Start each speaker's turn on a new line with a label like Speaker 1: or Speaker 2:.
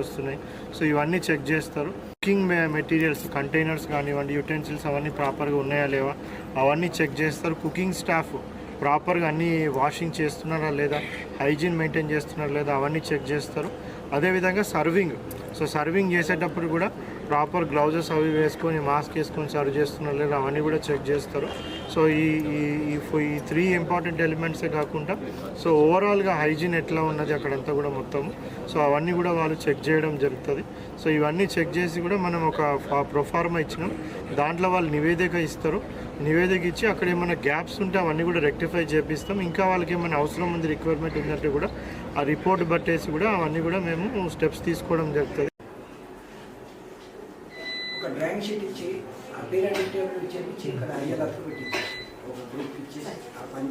Speaker 1: వస్తున్నాయి. సో ఇవన్నీ చెక్ చేస్తారు. కుకింగ్ మెటీరియల్స్ కంటైనర్స్ కానివ్వండి, యుటెన్సిల్స్ అవన్నీ ప్రాపర్గా ఉన్నాయా లేవా అవన్నీ చెక్ చేస్తారు. కుకింగ్ స్టాఫ్ ప్రాపర్గా అన్నీ వాషింగ్ చేస్తున్నారా లేదా, హైజీన్ మెయింటైన్ చేస్తున్నారా లేదా అవన్నీ చెక్ చేస్తారు. అదేవిధంగా సర్వింగ్ చేసేటప్పుడు కూడా ప్రాపర్ గ్లౌజెస్ అవి వేసుకొని మాస్క్ వేసుకొని సర్వ్ చేస్తున్నారు లేదా అవన్నీ కూడా చెక్ చేస్తారు. సో ఈ 3 ఇంపార్టెంట్ ఎలిమెంట్సే కాకుండా సో ఓవరాల్గా హైజీన్ ఎట్లా ఉన్నది అక్కడంతా కూడా మొత్తము, సో అవన్నీ కూడా వాళ్ళు చెక్ చేయడం జరుగుతుంది. సో ఇవన్నీ చెక్ చేసి కూడా మనం ఒక ప్రొఫార్మా ఇచ్చినాం. దాంట్లో వాళ్ళు నివేదిక ఇస్తారు. నివేదిక ఇచ్చి అక్కడ ఏమైనా గ్యాప్స్ ఉంటే అవన్నీ కూడా రెక్టిఫై చేపిస్తాం. ఇంకా వాళ్ళకి ఏమైనా అవసరం ఉంది, రిక్వైర్మెంట్ ఉందంటే కూడా ఆ రిపోర్ట్ బట్టేసి కూడా అవన్నీ కూడా మేము స్టెప్స్ తీసుకోవడం జరుగుతుంది.
Speaker 2: ఒక డ్రాయింగ్ షీట్ ఇచ్చి ఆ పీరియడ్ టేబుల్ ఇచ్చి ఇక్కడ అయ్యేటట్టు పెట్టించి ఒక గ్రూప్ ఇచ్చి ఆ పని